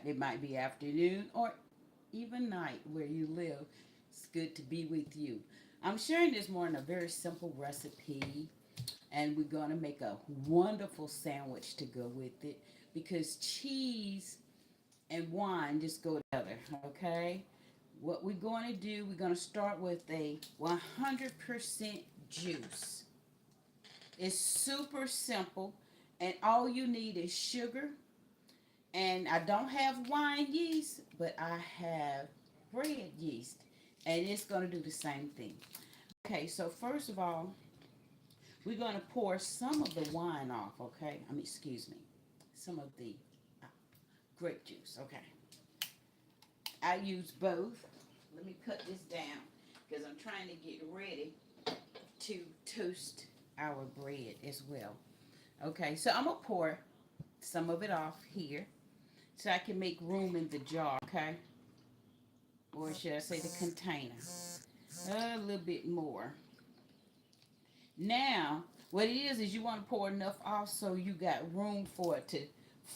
It might be afternoon or even night where you live. It's good to be with you. I'm sharing this morning a very simple recipe, and we're going to make a wonderful sandwich to go with it because cheese and wine just go together, okay? What we're going to do, we're going to start with a 100% juice. It's super simple, and all you need is sugar. And I don't have wine yeast, but I have bread yeast, and it's going to do the same thing. Okay, so first of all, we're going to pour some of the wine off, okay? Excuse me, some of the uh, grape juice, okay? I use both. Let me cut this down because I'm trying to get ready to toast our bread as well. Okay, so I'm going to pour some of it off here so I can make room in the jar, okay? Or should I say the container? A little bit more. Now, what it is you want to pour enough off so you got room for it to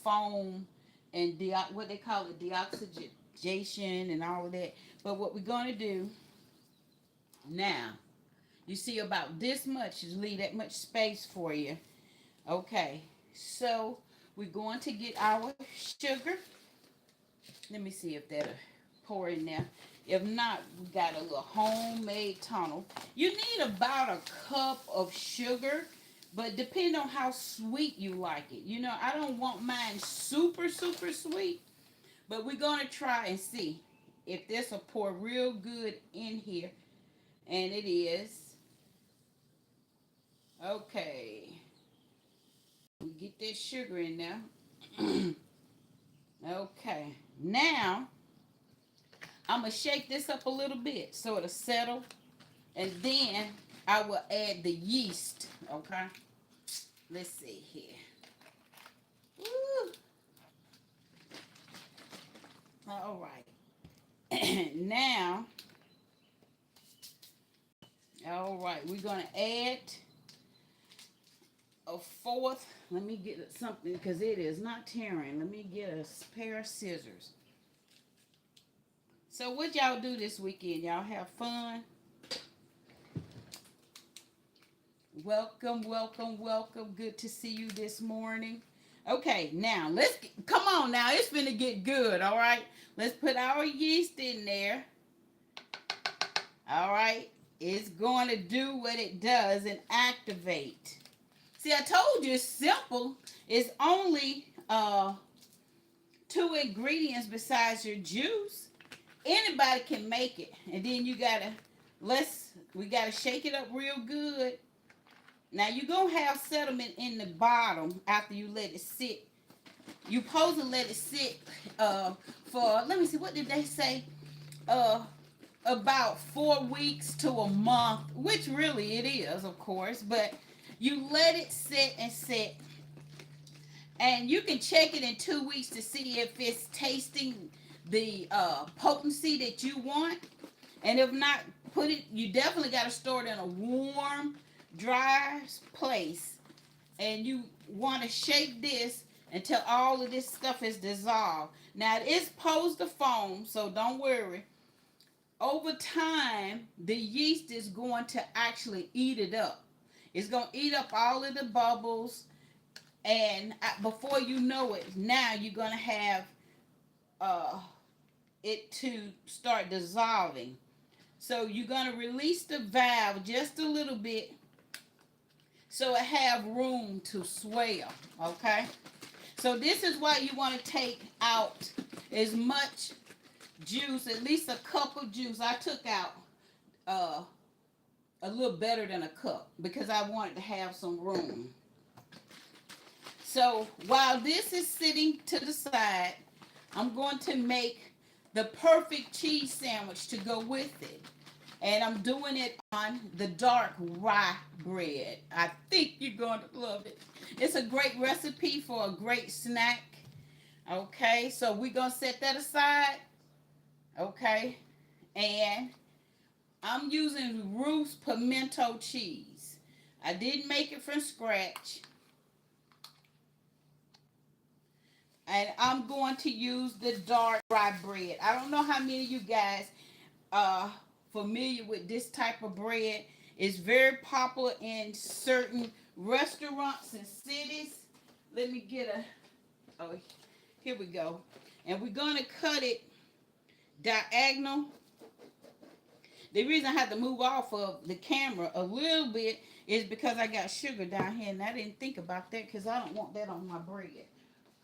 foam and what they call it, deoxygenation and all of that. But what we're going to do now, you see about this much, just leave that much space for you. Okay, so we're going to get our sugar. Let me see if that'll pour in there. If not, we got a little homemade tunnel. You need about a cup of sugar, but depending on how sweet you like it. You know, I don't want mine super, super sweet, but we're going to try and see if this will pour real good in here. And it is. Okay. We get that sugar in there. Okay. Now, I'm going to shake this up a little bit so it'll settle. And then I will add the yeast. Okay. Let's see here. Woo. All right. Now, all right, we're going to add a fourth. Let me get something because it is not tearing. Let me get a pair of scissors. So what y'all do this weekend? Y'all have fun? Welcome, welcome, welcome. Good to see you this morning. Okay, now come on now. It's gonna get good, all right? Let's put our yeast in there. All right. It's going to do what it does and activate. See, I told you it's simple. It's only two ingredients besides your juice. Anybody can make it. And then we gotta shake it up real good. Now you're gonna have sediment in the bottom after you let it sit. You supposed to let it sit for, let me see, what did they say? About 4 weeks to a month, which really it is, of course, but you let it sit and sit, and you can check it in 2 weeks to see if it's tasting the potency that you want. And if not, you definitely got to store it in a warm, dry place. And you want to shake this until all of this stuff is dissolved. Now it is supposed to foam, so don't worry. Over time, the yeast is going to actually eat it up. It's going to eat up all of the bubbles, and before you know it, now you're going to have it to start dissolving. So you're going to release the valve just a little bit so it have room to swell, okay? So this is why you want to take out as much juice, at least a cup of juice. I took out a little better than a cup because I wanted to have some room. So while this is sitting to the side, I'm going to make the perfect cheese sandwich to go with it. And I'm doing it on the dark rye bread. I think you're going to love it. It's a great recipe for a great snack. Okay, so we're going to set that aside. Okay, and I'm using Ruth's pimento cheese. I didn't make it from scratch. And I'm going to use the dark rye bread. I don't know how many of you guys are familiar with this type of bread. It's very popular in certain restaurants and cities. Let me get a, oh, here we go. And we're going to cut it diagonal. The reason I had to move off of the camera a little bit is because I got sugar down here, and I didn't think about that because I don't want that on my bread.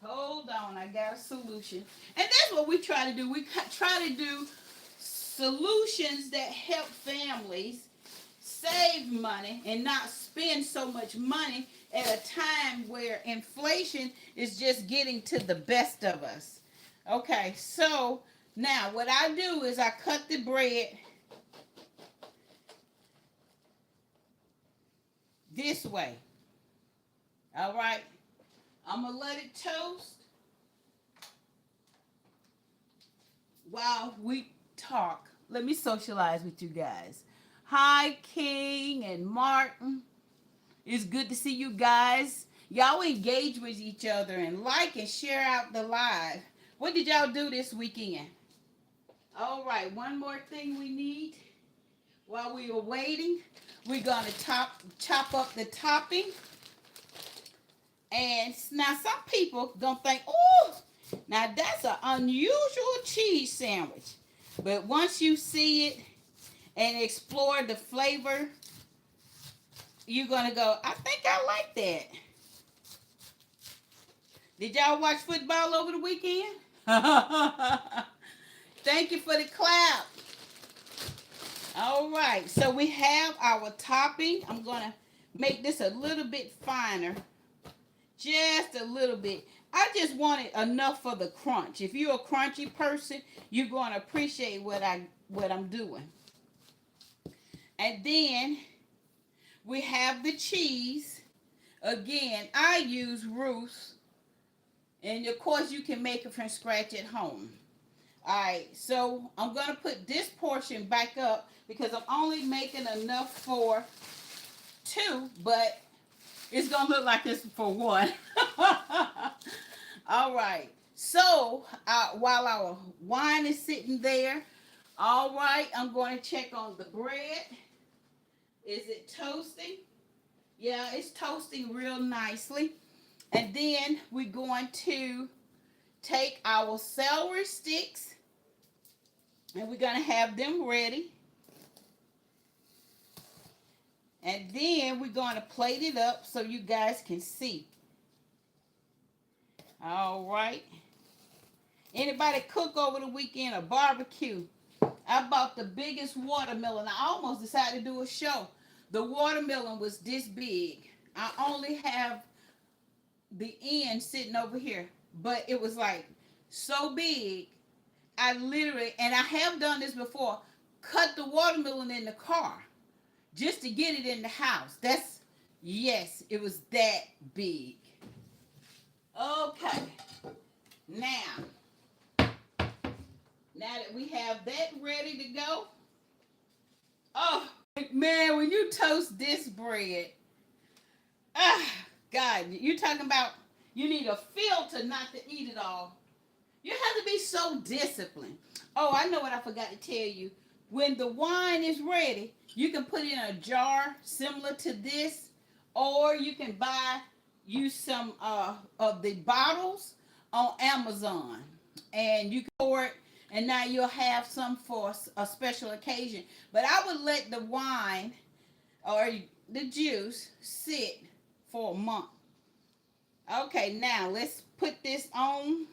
Hold on, I got a solution. And that's what we try to do. We try to do solutions that help families save money and not spend so much money at a time where inflation is just getting to the best of us. Okay, so now what I do is I cut the bread this way. All right, I'm gonna let it toast while we talk. Let me socialize with you guys. Hi, King and Martin. It's good to see you guys. Y'all engage with each other and like and share out the live. What did y'all do this weekend? All right, one more thing we need while we were waiting. We're gonna chop up the topping. And now some people gonna think, oh, now that's an unusual cheese sandwich. But once you see it and explore the flavor, you're gonna go, I think I like that. Did y'all watch football over the weekend? Thank you for the clap. All right, so we have our topping. I'm gonna make this a little bit finer. Just a little bit. I just want it enough for the crunch. If you're a crunchy person, you're going to appreciate what I'm doing. And then we have the cheese. Again, I use Ruth's. And of course, you can make it from scratch at home. All right, so I'm going to put this portion back up because I'm only making enough for 2, but it's going to look like it's for 1. All right. So, while our wine is sitting there, all right, I'm going to check on the bread. Is it toasting? Yeah, it's toasting real nicely. And then we're going to take our celery sticks and we're going to have them ready. And then we're going to plate it up so you guys can see. All right. Anybody cook over the weekend or barbecue? I bought the biggest watermelon. I almost decided to do a show. The watermelon was this big. I only have the end sitting over here, but it was like so big. I literally, and I have done this before, cut the watermelon in the car just to get it in the house. Yes, it was that big. Okay, now that we have that ready to go, oh man, when you toast this bread, God, you talking about you need a filter not to eat it all. You have to be so disciplined. Oh, I know what I forgot to tell you. When the wine is ready, you can put it in a jar similar to this, or you can use some of the bottles on Amazon, and you can pour it, and now you'll have some for a special occasion. But I would let the wine or the juice sit for a month. Okay, now let's put this on.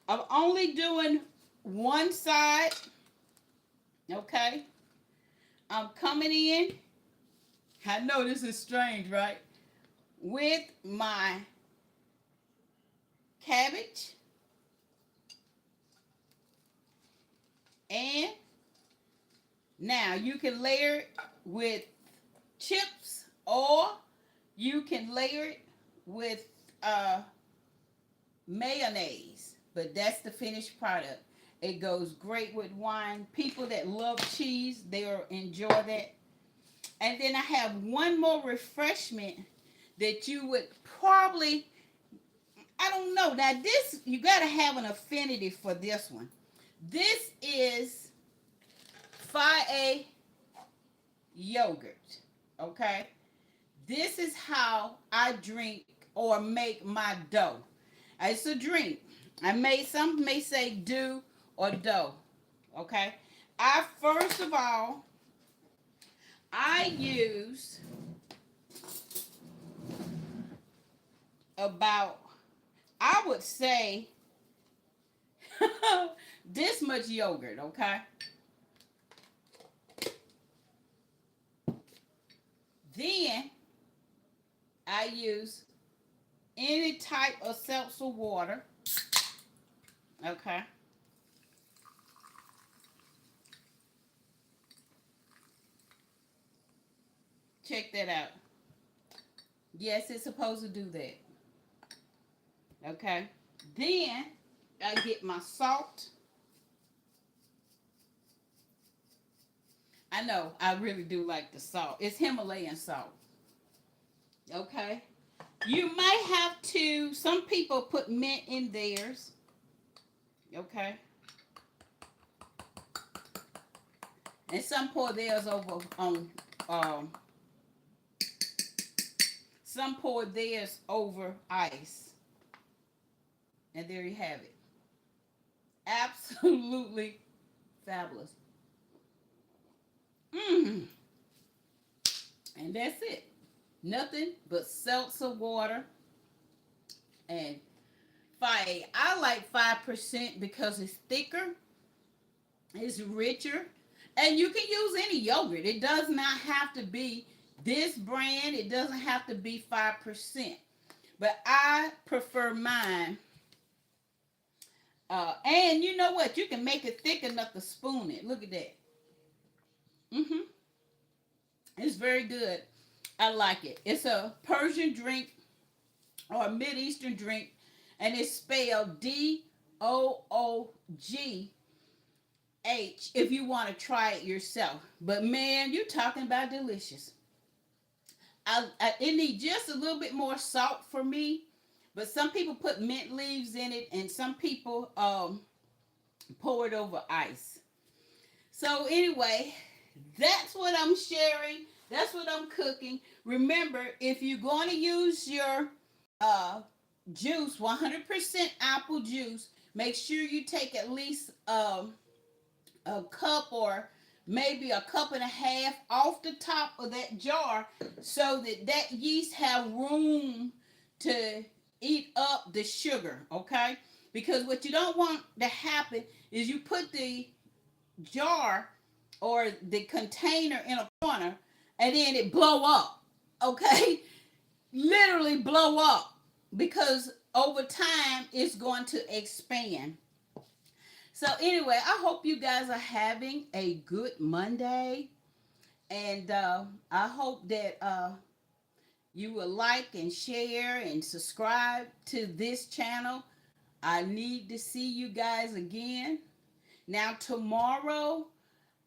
I'm only doing one side. Okay. I'm coming in. I know this is strange, right? With my cabbage. And now you can layer it with chips or you can layer it with mayonnaise. But that's the finished product. It goes great with wine. People that love cheese, they'll enjoy that. And then I have one more refreshment that you would probably, I don't know. Now this, you gotta have an affinity for this one. This is Fire yogurt. Okay. This is how I drink or make my dough. It's a drink. Some may say do or dough. Okay. I first of all I use about, I would say, this much yogurt, okay? Then I use any type of seltzer water, okay? Check that out. Yes, it's supposed to do that, okay? Then I get my salt. I know, I really do like the salt. It's Himalayan salt, okay? You might have to, some people put mint in theirs, okay? And some pour theirs over on, um, some pour theirs over ice. And there you have it. Absolutely fabulous. Mmm. And that's it. Nothing but seltzer water and fire. I like 5% because it's thicker, it's richer, and you can use any yogurt. It does not have to be this brand. It doesn't have to be 5%. But I prefer mine. And you know what? You can make it thick enough to spoon it. Look at that. Mm-hmm. It's very good. I like it. It's a Persian drink or a Mid-Eastern drink, and it's spelled Doogh if you want to try it yourself. But man, you're talking about delicious. It needs just a little bit more salt for me, but some people put mint leaves in it, and some people pour it over ice. So anyway, that's what I'm sharing. That's what I'm cooking. Remember, if you're going to use your uh, juice, 100% apple juice, make sure you take at least a cup or maybe a cup and a half off the top of that jar so that that yeast have room to eat up the sugar, okay? Because what you don't want to happen is you put the jar or the container in a corner and then it blow up, okay? Literally blow up because over time it's going to expand. So anyway, I hope you guys are having a good Monday, and I hope that you will like and share and subscribe to this channel. I need to see you guys again. Now tomorrow,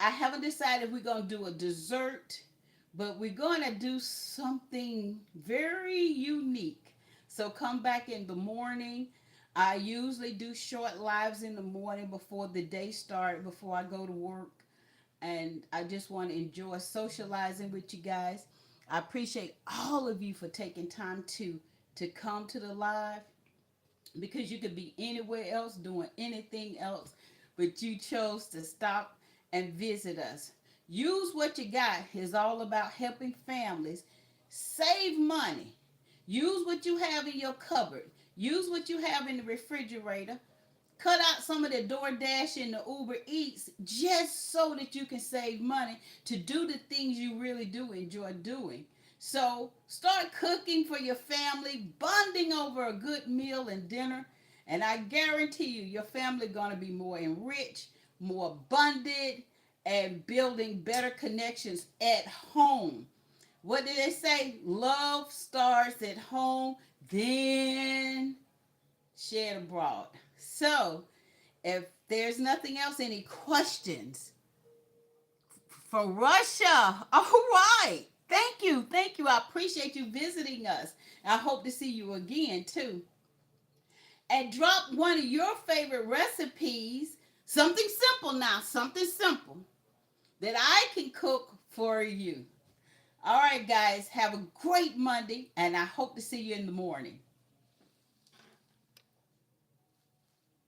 I haven't decided if we're going to do a dessert, but we're going to do something very unique. So come back in the morning. I usually do short lives in the morning before the day starts, before I go to work. And I just want to enjoy socializing with you guys. I appreciate all of you for taking time to come to the live, because you could be anywhere else doing anything else, but you chose to stop and visit us. Use what you got is all about helping families save money. Use what you have in your cupboard. Use what you have in the refrigerator. Cut out some of the DoorDash and the Uber Eats just so that you can save money to do the things you really do enjoy doing. So start cooking for your family, bonding over a good meal and dinner, and I guarantee you your family going to be more enriched, more abundant, and building better connections at home. What did they say? Love starts at home, then shared abroad. So, if there's nothing else, any questions for Russia? All right. Thank you. Thank you. I appreciate you visiting us. I hope to see you again, too. and drop one of your favorite recipes. Something simple now, something simple that I can cook for you. All right, guys, have a great Monday, and I hope to see you in the morning.